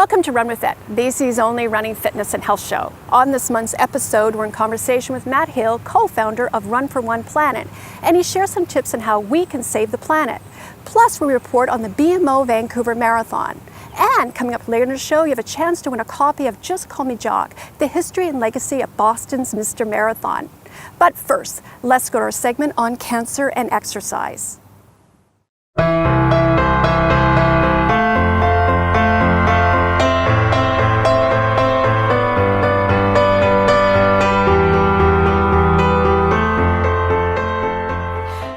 Welcome to Run With It, BC's only running fitness and health show. On this month's episode, we're in conversation with Matt Hill, co-founder of Run for One Planet, and he shares some tips on how we can save the planet. Plus, we report on the BMO Vancouver Marathon. And coming up later in the show, you have a chance to win a copy of Just Call Me Jock, the history and legacy of Boston's Mr. Marathon. But first, let's go to our segment on cancer and exercise.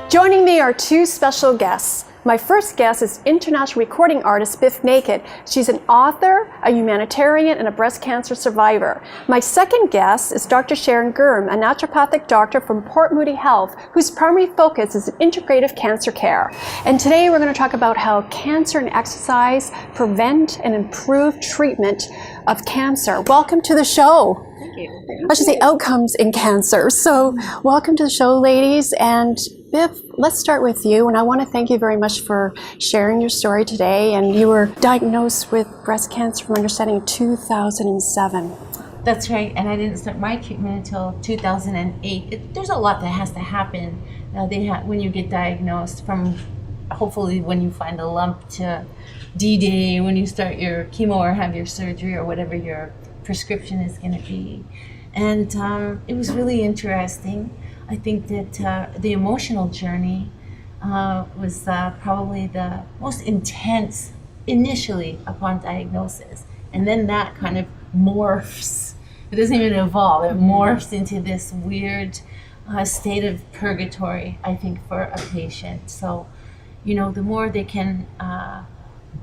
Joining me are two special guests. My first guest is international recording artist Biff Naked. She's an author, a humanitarian, and a breast cancer survivor. My second guest is Dr. Sharon Gurm, a naturopathic doctor from Port Moody Health, whose primary focus is integrative cancer care. And today we're going to talk about how cancer and exercise prevent and improve treatment of cancer. Welcome to the show. Thank you. I should say outcomes in cancer. So welcome to the show, ladies. And Biff, let's start with you. And I want to thank you very much for sharing your story today. And you were diagnosed with breast cancer, from understanding, in 2007. That's right. And I didn't start my treatment until 2008. There's a lot that has to happen when you get diagnosed, from hopefully when you find a lump to D-Day, when you start your chemo or have your surgery or whatever your prescription is going to be. And it was really interesting. I think that the emotional journey was probably the most intense initially upon diagnosis. And then that kind of morphs. It doesn't even evolve. It morphs into this weird state of purgatory, I think, for a patient. So, the more they can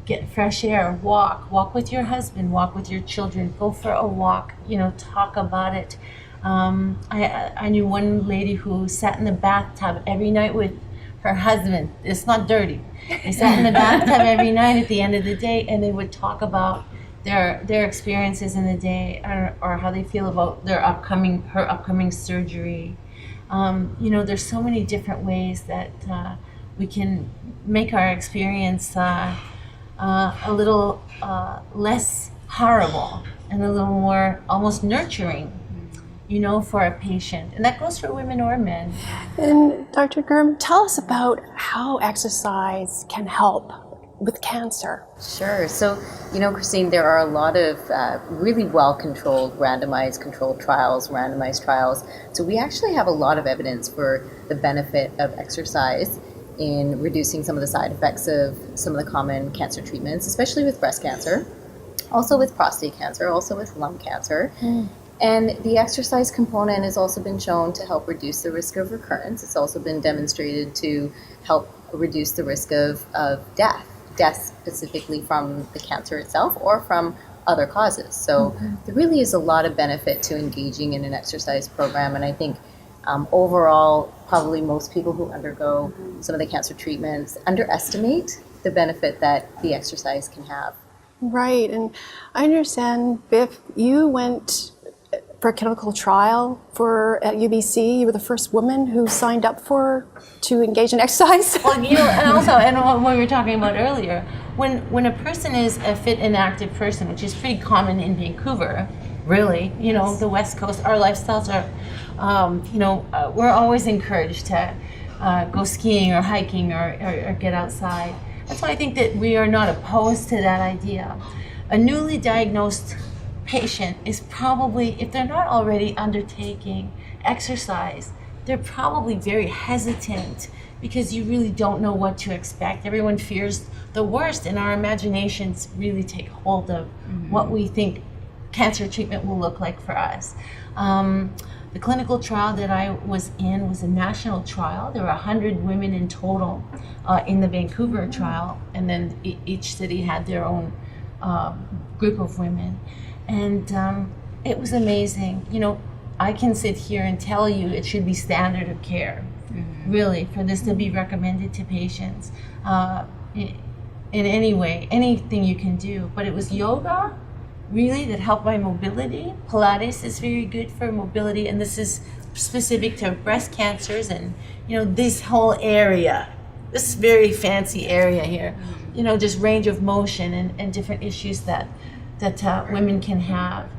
get fresh air, walk with your husband, walk with your children, go for a walk, talk about it. I knew one lady who sat in the bathtub every night with her husband. It's not dirty. They sat in the bathtub every night at the end of the day, and they would talk about their experiences in the day, or how they feel about her upcoming surgery. There's so many different ways that we can make our experience a little less horrible and a little more almost nurturing, for a patient. And that goes for women or men. And Dr. Gurm, tell us about how exercise can help with cancer. Sure. So, Christine, there are a lot of really well-controlled, randomized trials. So we actually have a lot of evidence for the benefit of exercise in reducing some of the side effects of some of the common cancer treatments, especially with breast cancer, also with prostate cancer, also with lung cancer. And the exercise component has also been shown to help reduce the risk of recurrence. It's also been demonstrated to help reduce the risk of death specifically from the cancer itself or from other causes. So there really is a lot of benefit to engaging in an exercise program. And I think overall, probably most people who undergo some of the cancer treatments underestimate the benefit that the exercise can have. Right. And I understand, Biff, you went for a clinical trial at UBC. You were the first woman who signed up to engage in exercise. Well, and what we were talking about earlier, when a person is a fit and active person, which is pretty common in Vancouver, really, the West Coast, our lifestyles are, we're always encouraged to go skiing or hiking or get outside. That's why I think that we are not opposed to that idea. A newly diagnosed patient is probably, if they're not already undertaking exercise, they're probably very hesitant because you really don't know what to expect. Everyone fears the worst, and our imaginations really take hold of what we think cancer treatment will look like for us. The clinical trial that I was in was a national trial. There were 100 women in total in the Vancouver trial, and then each city had their own group of women. And it was amazing. I can sit here and tell you it should be standard of care, really, for this to be recommended to patients in any way, anything you can do. But it was yoga, really, that helped my mobility. Pilates is very good for mobility, and this is specific to breast cancers and, this whole area, this very fancy area here, just range of motion and different issues that that women can have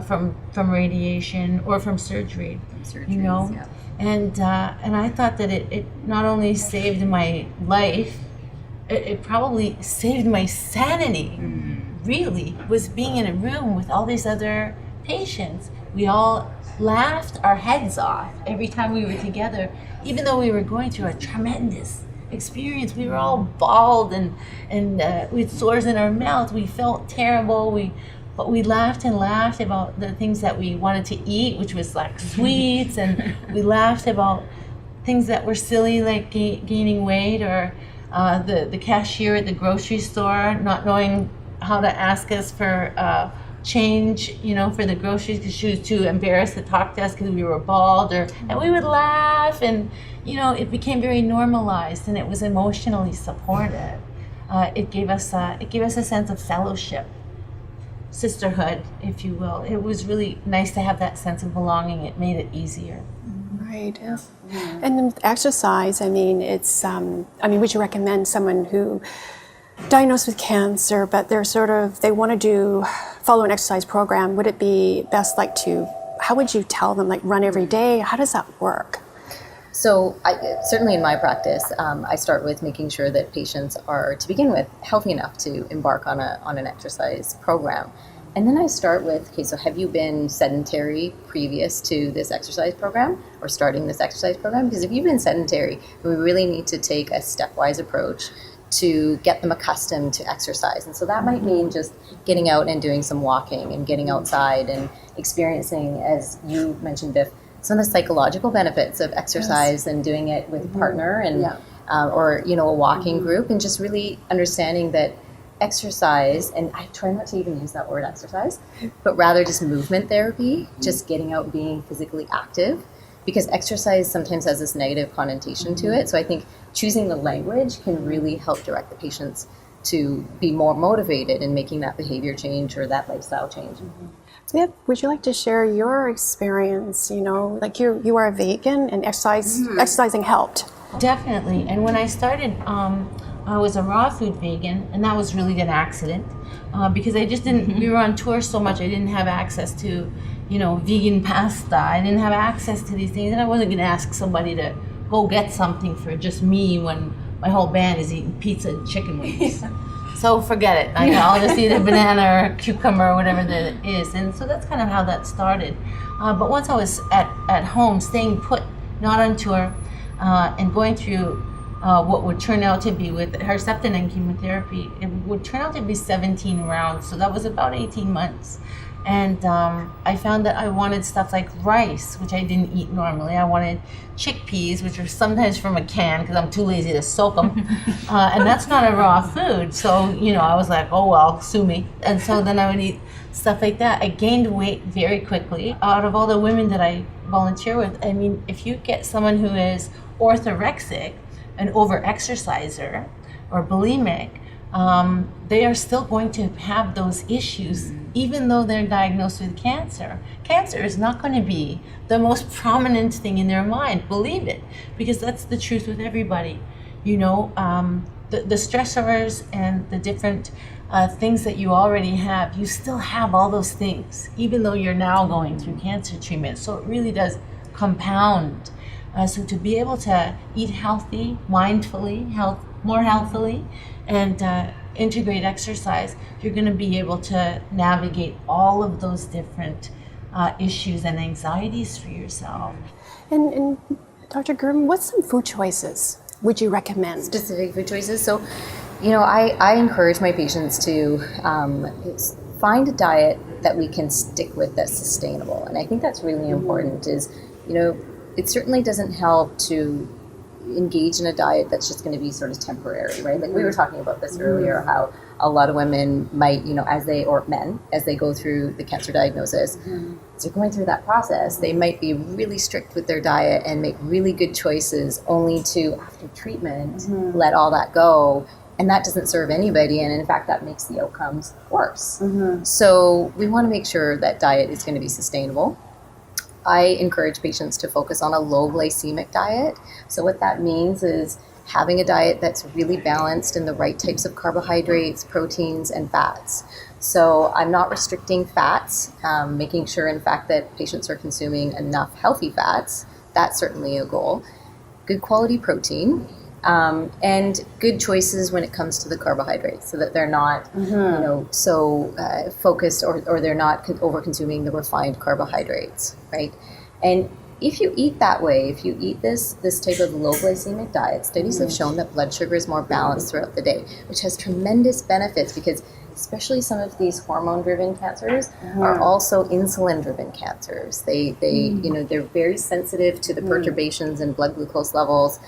from radiation or from surgery. You know, yeah. And I thought that it not only saved my life, it probably saved my sanity. Really, was being in a room with all these other patients. We all laughed our heads off every time we were together, even though we were going through a tremendous experience. We were all bald and with sores in our mouth. We felt terrible. But we laughed and laughed about the things that we wanted to eat, which was like sweets, and we laughed about things that were silly, like gaining weight, or the cashier at the grocery store not knowing how to ask us for change, you know, for the groceries, because she was too embarrassed to talk to us because we were bald, and we would laugh, and you know, it became very normalized, and it was emotionally supportive. It gave us a sense of fellowship, sisterhood, if you will. It was really nice to have that sense of belonging. It made it easier. Right. And then with exercise, I mean, it's, would you recommend someone who diagnosed with cancer, but they want to follow an exercise program? Would it be best how would you tell them, like run every day? How does that work? So certainly in my practice, I start with making sure that patients are, to begin with, healthy enough to embark on an exercise program. And then I start with, okay, so have you been sedentary previous to this exercise program or starting this exercise program? Because if you've been sedentary, we really need to take a stepwise approach to get them accustomed to exercise. And so that might mean just getting out and doing some walking and getting outside and experiencing, as you mentioned, Biff, some of the psychological benefits of exercise and doing it with a partner and or a walking group, and just really understanding that exercise, and I try not to even use that word exercise, but rather just movement therapy, just getting out, being physically active, because exercise sometimes has this negative connotation to it. So I think choosing the language can really help direct the patients to be more motivated in making that behavior change or that lifestyle change. Viv, would you like to share your experience? You know, like you are a vegan and exercising helped. Definitely. And when I started, I was a raw food vegan, and that was really an accident because I just didn't, we were on tour so much, I didn't have access to, vegan pasta. I didn't have access to these things, and I wasn't going to ask somebody to go get something for just me when my whole band is eating pizza and chicken wings. So forget it. I'll just eat a banana or a cucumber or whatever that is. And so that's kind of how that started. But once I was at home, staying put, not on tour, and going through what would turn out to be with Herceptin and chemotherapy, it would turn out to be 17 rounds. So that was about 18 months. And I found that I wanted stuff like rice, which I didn't eat normally. I wanted chickpeas, which are sometimes from a can because I'm too lazy to soak them. And that's not a raw food. So, I was like, oh, well, sue me. And so then I would eat stuff like that. I gained weight very quickly. Out of all the women that I volunteer with, I mean, if you get someone who is orthorexic, an over-exerciser, or bulimic, they are still going to have those issues even though they're diagnosed with cancer. Cancer is not going to be the most prominent thing in their mind, believe it, because that's the truth with everybody. The stressors and the different things that you already have, you still have all those things, even though you're now going through cancer treatment. So it really does compound. So to be able to eat healthy, mindfully, more healthily, and integrate exercise, you're going to be able to navigate all of those different issues and anxieties for yourself. And Dr. Gurm, what's some food choices would you recommend? Specific food choices. So, I encourage my patients to find a diet that we can stick with that's sustainable. And I think that's really important is, it certainly doesn't help to engage in a diet that's just going to be sort of temporary, right? Like we were talking about this earlier, how a lot of women might, or men, as they go through the cancer diagnosis, as they're going through that process, they might be really strict with their diet and make really good choices only to, after treatment, let all that go. And that doesn't serve anybody. And in fact, that makes the outcomes worse. So we want to make sure that diet is going to be sustainable. I encourage patients to focus on a low glycemic diet. So what that means is having a diet that's really balanced in the right types of carbohydrates, proteins, and fats. So I'm not restricting fats, making sure, in fact, that patients are consuming enough healthy fats. That's certainly a goal. Good quality protein, and good choices when it comes to the carbohydrates, so that they're not, so focused, or they're not over-consuming the refined carbohydrates, right? And if you eat that way, if you eat this type of low glycemic diet, studies have shown that blood sugar is more balanced throughout the day, which has tremendous benefits, because especially some of these hormone-driven cancers are also insulin-driven cancers. They're very sensitive to the perturbations in blood glucose levels.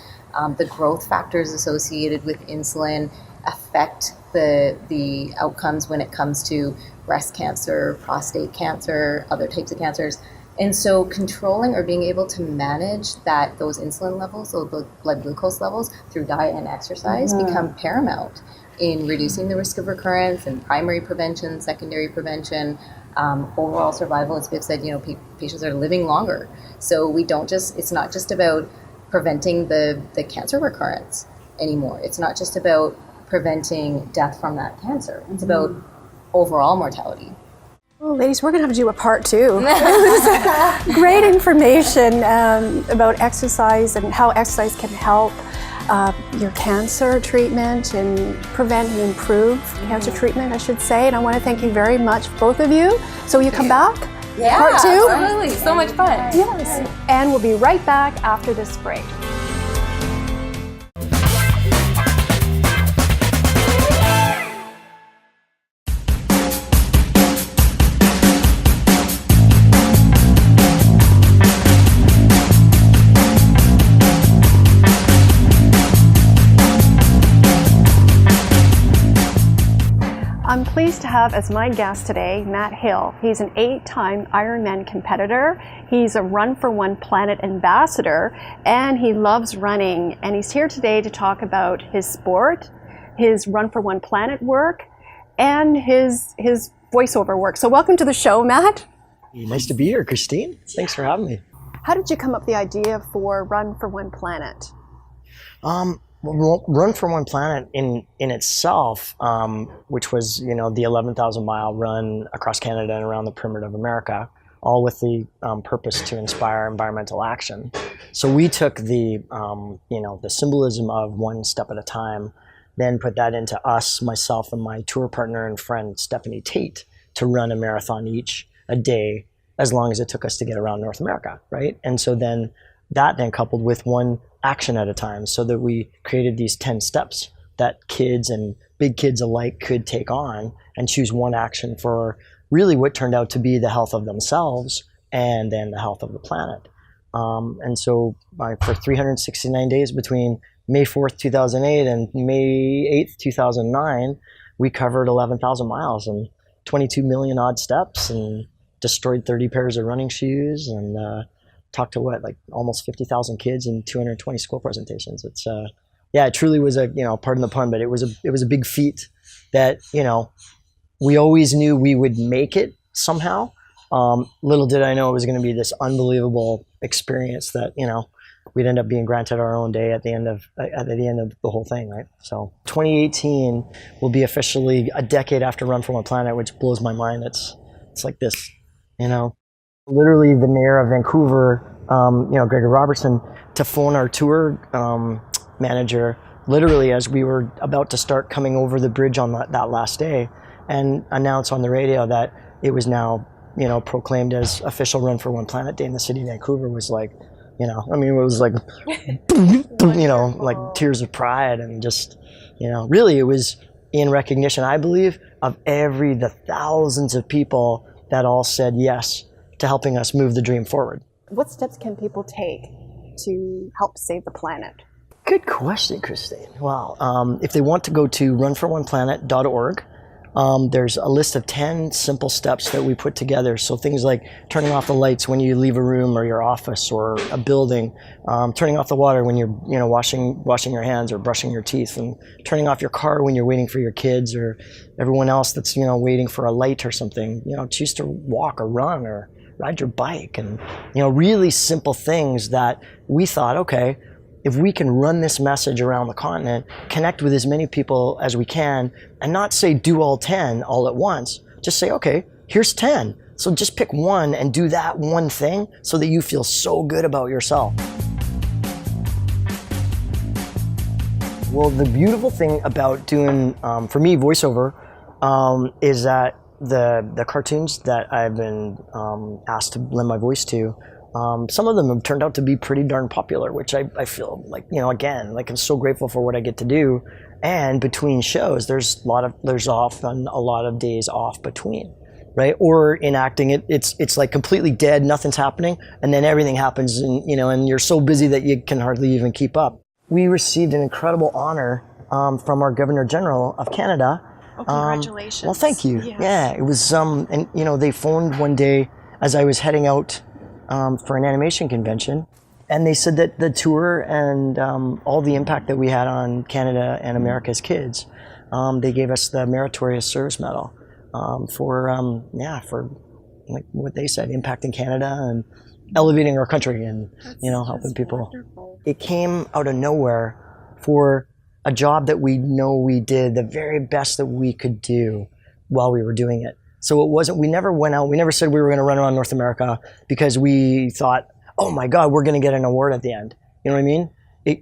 The growth factors associated with insulin affect the outcomes when it comes to breast cancer, prostate cancer, other types of cancers. And so controlling, or being able to manage those insulin levels, those blood glucose levels through diet and exercise become paramount in reducing the risk of recurrence and primary prevention, secondary prevention, overall survival. As Viv said, patients are living longer. So it's not just about preventing the cancer recurrence anymore. It's not just about preventing death from that cancer. It's about overall mortality. Well, ladies, we're going to have to do a part 2. Great information about exercise and how exercise can help your cancer treatment and prevent and improve cancer treatment, I should say. And I want to thank you very much, both of you. So will you come back? Yeah, part 2? Absolutely. So much fun. Yes. And we'll be right back after this break. I'm pleased to have as my guest today, Matt Hill. He's an 8-time Ironman competitor. He's a Run for One Planet ambassador, and he loves running. And he's here today to talk about his sport, his Run for One Planet work, and his voiceover work. So welcome to the show, Matt. Nice to be here, Christine. Thanks for having me. How did you come up with the idea for Run for One Planet? Run for One Planet in itself, which was, the 11,000 mile run across Canada and around the perimeter of America, all with the purpose to inspire environmental action. So we took the symbolism of one step at a time, then put that into us, myself and my tour partner and friend, Stephanie Tate, to run a marathon each a day, as long as it took us to get around North America, right? And so then that coupled with one action at a time, so that we created these 10 steps that kids and big kids alike could take on and choose one action for really what turned out to be the health of themselves and then the health of the planet. And so for 369 days between May 4th, 2008 and May 8th, 2009, we covered 11,000 miles and 22 million odd steps and destroyed 30 pairs of running shoes and talked to almost 50,000 kids in 220 school presentations. It's it truly was pardon the pun, but it was a big feat that we always knew we would make it somehow. Little did I know it was going to be this unbelievable experience that we'd end up being granted our own day at the end of the whole thing, right? So 2018 will be officially a decade after Run for One Planet, which blows my mind. It's like this, Literally, the mayor of Vancouver, Gregory Robertson, to phone our tour manager, literally as we were about to start coming over the bridge on that last day, and announce on the radio that it was now, proclaimed as official Run for One Planet Day in the city of Vancouver was like, it was like, like tears of pride and just, really it was in recognition, I believe, of the thousands of people that all said yes to helping us move the dream forward. What steps can people take to help save the planet? Good question, Christine. Well, if they want to go to runforoneplanet.org, there's a list of 10 simple steps that we put together. So things like turning off the lights when you leave a room or your office or a building, turning off the water when you're washing your hands or brushing your teeth, and turning off your car when you're waiting for your kids or everyone else that's waiting for a light or something. Choose to walk or run or ride your bike, and really simple things that we thought, okay, if we can run this message around the continent, connect with as many people as we can, and not say do all 10 all at once, Just say, okay, here's 10. So just pick one and do that one thing so that you feel so good about yourself. Well, the beautiful thing about doing, for me, voiceover, is that the cartoons that I've been asked to lend my voice to, some of them have turned out to be pretty darn popular, which I feel like, again, like I'm so grateful for what I get to do. And between shows, there's often a lot of days off between, right? Or in acting, it's like completely dead, nothing's happening, and then everything happens, and you're so busy that you can hardly even keep up. We received an incredible honor from our Governor General of Canada. Oh, congratulations. Well, thank you. Yes. Yeah, it was, and they phoned one day as I was heading out for an animation convention, and they said that the tour and all the impact that we had on Canada and America's kids, they gave us the Meritorious Service Medal for like what they said, impacting Canada and elevating our country and helping people. Wonderful. It came out of nowhere for a job that we know we did the very best that we could do while we were doing it. So it wasn't, we never went out, we never said we were going to run around North America because we thought, oh my God, we're going to get an award at the end. You know what I mean?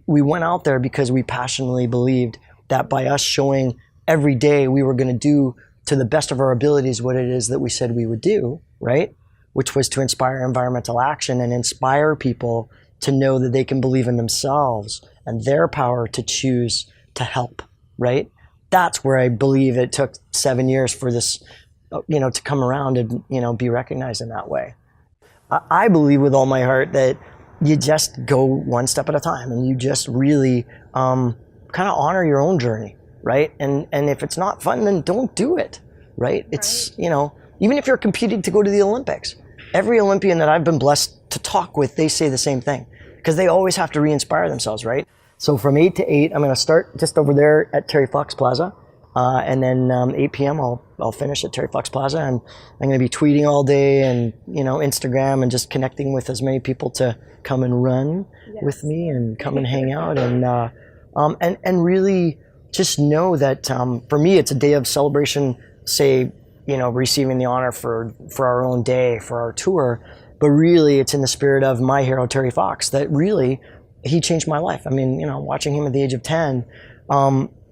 We went out there because we passionately believed that by us showing every day we were going to do to the best of our abilities what it is that we said we would do, right? Which was to inspire environmental action and inspire people to know that they can believe in themselves and their power to choose to help, right? That's where I believe it took 7 years for this, to come around and, be recognized in that way. I believe with all my heart that you just go one step at a time and you just really kind of honor your own journey, right? And if it's not fun, then don't do it, right? It's, even if you're competing to go to the Olympics, every Olympian that I've been blessed to talk with, they say the same thing because they always have to re-inspire themselves, right? So from 8 to 8, I'm going to start just over there at Terry Fox Plaza. And then 8 p.m. I'll finish at Terry Fox Plaza, and I'm going to be tweeting all day and Instagram and just connecting with as many people to come and run with me and come and hang out and really just know that for me it's a day of celebration. Say receiving the honor for our own day for our tour, but really it's in the spirit of my hero Terry Fox that really he changed my life. I mean watching him at the age of 10.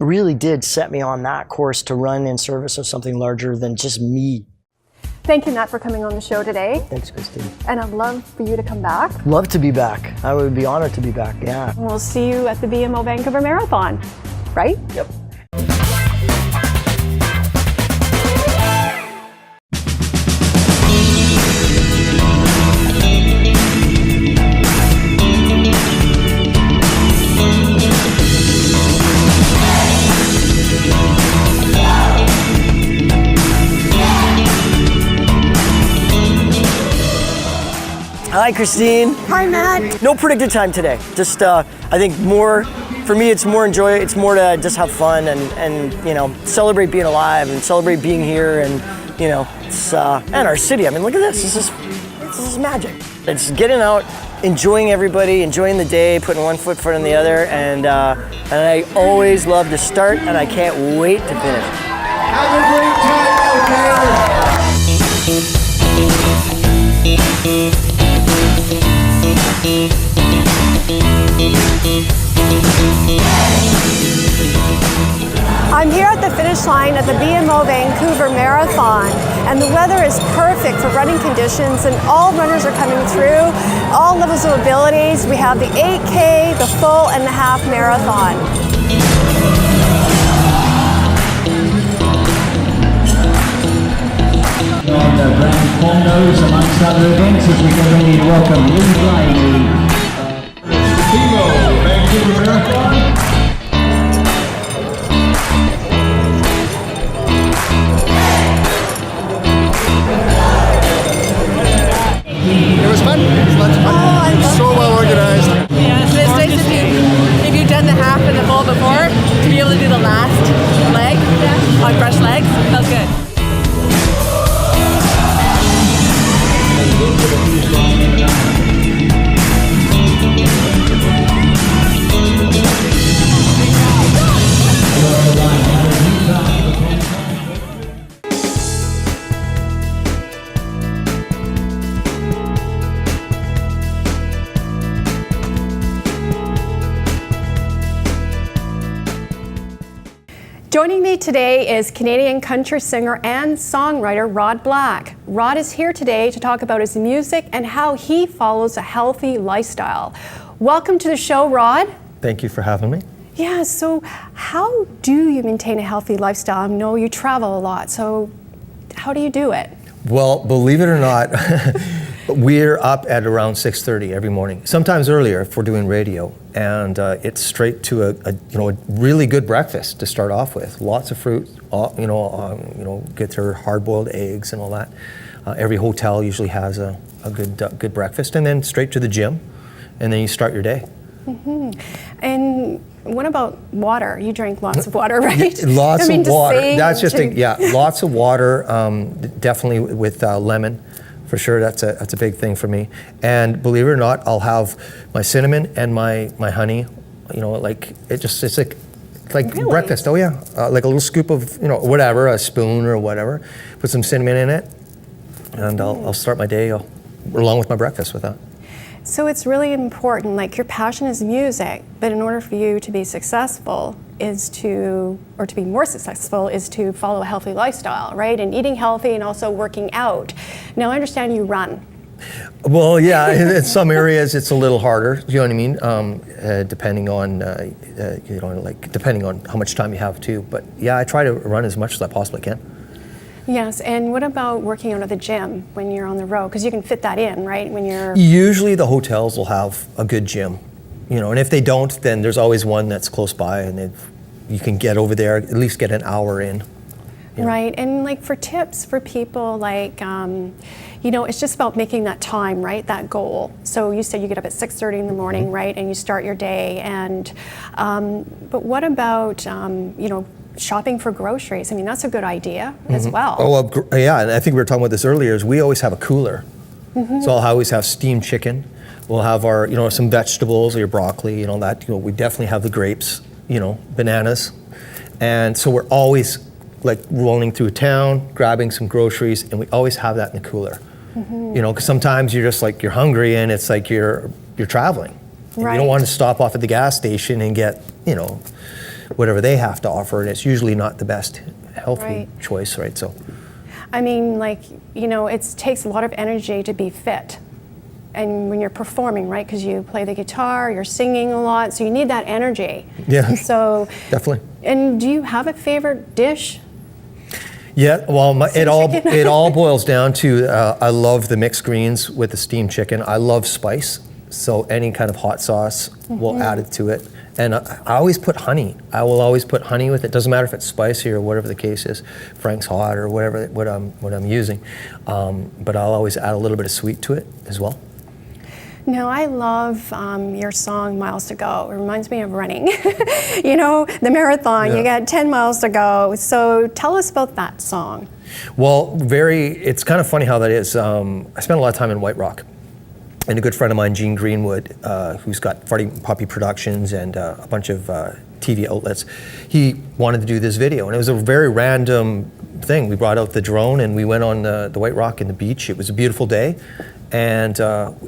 Really did set me on that course to run in service of something larger than just me. Thank you, Nat, for coming on the show today. Thanks, Christine. And I'd love for you to come back. Love to be back. I would be honored to be back, yeah. And we'll see you at the BMO Vancouver Marathon, right? Yep. Hi, Christine. Hi, Matt. No predicted time today. Just, I think more, for me, it's more it's more to just have fun and celebrate being alive and celebrate being here and, it's, and our city. I mean, look at this. This is magic. It's getting out, enjoying everybody, enjoying the day, putting one foot in front of the other, and I always love to start, and I can't wait to finish. Have a great time out there. I'm here at the finish line at the BMO Vancouver Marathon, and the weather is perfect for running conditions, and all runners are coming through, all levels of abilities. We have the 8K, the full, and the half marathon. On the grand pondos amongst other events as we get ready to welcome Lee Blindley. BMO Vancouver Marathon. It was fun. It was lots of fun. So well organized. Yeah, so it's nice if you've done the half and the full before, to be able to do the last leg on fresh legs, felt good. Joining me today is Canadian country singer and songwriter Rod Black. Rod is here today to talk about his music and how he follows a healthy lifestyle. Welcome to the show, Rod. Thank you for having me. Yeah, so how do you maintain a healthy lifestyle? I know you travel a lot, so how do you do it? Well, believe it or not, we're up at around 6:30 every morning, sometimes earlier if we're doing radio, and it's straight to a really good breakfast to start off with. Lots of fruit, get their hard-boiled eggs and all that. Every hotel usually has a good breakfast, and then straight to the gym, and then you start your day. Mm-hmm. And what about water? You drink lots of water, right? Lots of water. That's just lots of water. Definitely with lemon, for sure. That's a big thing for me. And believe it or not, I'll have my cinnamon and my honey. It's like really? breakfast. Oh yeah, like a little scoop of whatever, a spoon or whatever. Put some cinnamon in it, and I'll start my day along with my breakfast with that. So it's really important, like your passion is music, but in order for you to be successful to be more successful is to follow a healthy lifestyle, right? And eating healthy and also working out. Now I understand you run. Well, yeah, in some areas it's a little harder, you know what I mean? Depending on, depending on how much time you have too. But yeah, I try to run as much as I possibly can. Yes, and what about working out at the gym when you're on the road? Because you can fit that in, right? When you're usually the hotels will have a good gym, and if they don't, then there's always one that's close by, and you can get over there, at least get an hour in. Right, and like for tips for people, like it's just about making that time, right? That goal. So you said you get up at 6:30 in the morning, right? And you start your day. And but what about shopping for groceries? I mean, that's a good idea as well. Oh, well, yeah, and I think we were talking about this earlier, is we always have a cooler. So I'll always have steamed chicken. We'll have our, some vegetables, or your broccoli, that, we definitely have the grapes, bananas. And so we're always like rolling through town, grabbing some groceries, and we always have that in the cooler. Because sometimes you're just like, you're hungry and it's like you're traveling. And you don't want to stop off at the gas station and get, whatever they have to offer, and it's usually not the best healthy choice, right? So, I mean, it takes a lot of energy to be fit, and when you're performing, right? Because you play the guitar, you're singing a lot, so you need that energy. Yeah. So definitely. And do you have a favorite dish? Yeah, well, it all boils down to I love the mixed greens with the steamed chicken. I love spice, so any kind of hot sauce, we'll add it to it. And I always put honey. I will always put honey with it. Doesn't matter if it's spicy or whatever the case is, Frank's Hot or whatever what I'm using. But I'll always add a little bit of sweet to it as well. No, I love your song "Miles to Go." It reminds me of running. The marathon. Yeah. You got 10 miles to go. So tell us about that song. Well, it's kind of funny how that is. I spent a lot of time in White Rock. And a good friend of mine, Gene Greenwood, who's got Farty Puppy Productions and a bunch of TV outlets, he wanted to do this video. And it was a very random thing. We brought out the drone and we went on the White Rock and the beach. It was a beautiful day. And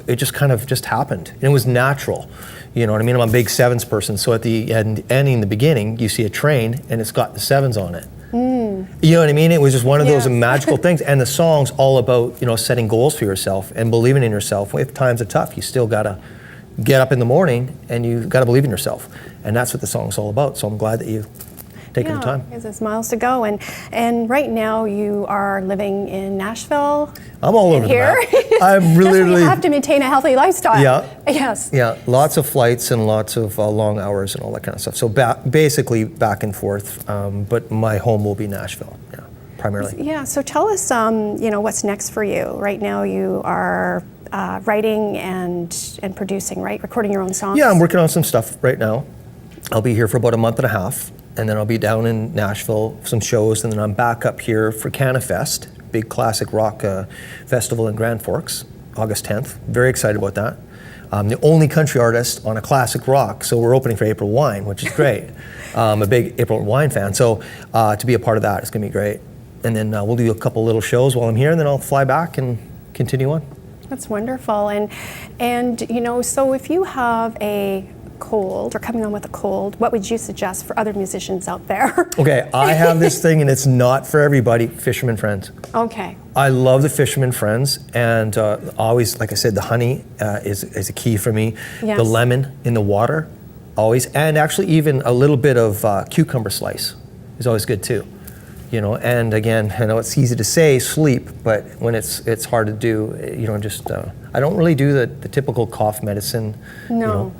it just kind of happened. And it was natural. You know what I mean? I'm a big sevens person. So at the end, in the beginning, you see a train and it's got the sevens on it. You know what I mean? It was just one of those magical things. And the song's all about, setting goals for yourself and believing in yourself. If times are tough, you still gotta get up in the morning and you gotta believe in yourself. And that's what the song's all about. So I'm glad that you've taken the time. Because it's miles to go. And right now you are living in Nashville. I'm all over here. the map. I'm really, you have to maintain a healthy lifestyle. Yeah. Yes. Yeah. Lots of flights and lots of long hours and all that kind of stuff. So basically back and forth. But my home will be Nashville. Yeah, primarily. Yeah. So tell us, what's next for you. Right now you are writing and producing, right? Recording your own songs. Yeah, I'm working on some stuff right now. I'll be here for about a month and a half. And then I'll be down in Nashville for some shows, and then I'm back up here for CannaFest, big classic rock festival in Grand Forks, August 10th. Very excited about that. I'm the only country artist on a classic rock, so we're opening for April Wine, which is great. I'm a big April Wine fan, so to be a part of that is going to be great. And then we'll do a couple little shows while I'm here, and then I'll fly back and continue on. That's wonderful. And so if you have a cold or coming on with a cold, what would you suggest for other musicians out there? Okay, I have this thing, and it's not for everybody. Fisherman Friends. Okay. I love the Fisherman Friends, and always, like I said, the honey is a key for me. Yes. The lemon in the water, always, and actually even a little bit of cucumber slice is always good too. You know, and again, I know it's easy to say sleep, but when it's hard to do, you know, just I don't really do the typical cough medicine. No. You know,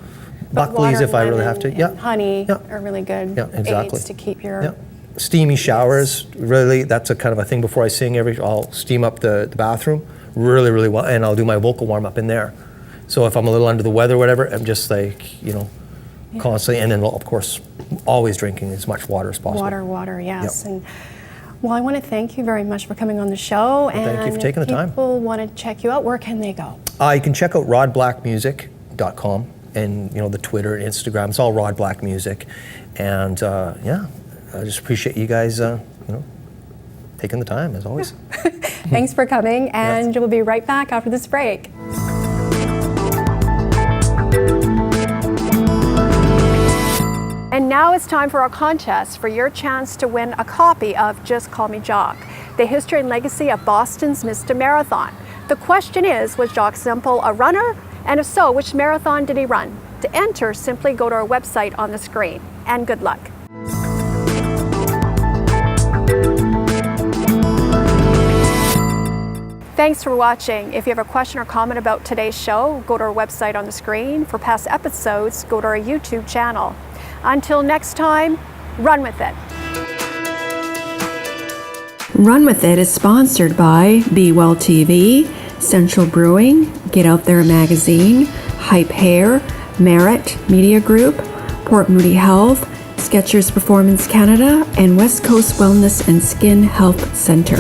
But Buckley's water, if I really have to. lemon, Yeah. and honey Yeah. are really good Yeah, exactly. aids to keep your... Yeah. Steamy showers, really, that's a kind of a thing before I sing. I'll steam up the bathroom really, really well, and I'll do my vocal warm up in there. So if I'm a little under the weather or whatever, I'm just like, you know, constantly, and then of course, always drinking as much water as possible. Water, yes. Yep. And well, I want to thank you very much for coming on the show. And thank you for taking the time. if people want to check you out, where can they go? You can check out rodblackmusic.com, and you know, the Twitter and Instagram. It's all Rod Black Music, and yeah, I just appreciate you guys, you know, taking the time as always. Thanks for coming, and we'll be right back after this break. And now it's time for our contest for your chance to win a copy of Just Call Me Jock, the history and legacy of Boston's Mr. Marathon. The question is, was Jock Semple a runner? And if so, which marathon did he run? To enter, simply go to our website on the screen. And good luck. Thanks for watching. If you have a question or comment about today's show, go to our website on the screen. For past episodes, go to our YouTube channel. Until next time, run with it. Run With It is sponsored by Be Well TV, Central Brewing, Get Out There Magazine, Hype Hair, Merit Media Group, Port Moody Health, Skechers Performance Canada, and West Coast Wellness and Skin Health Center.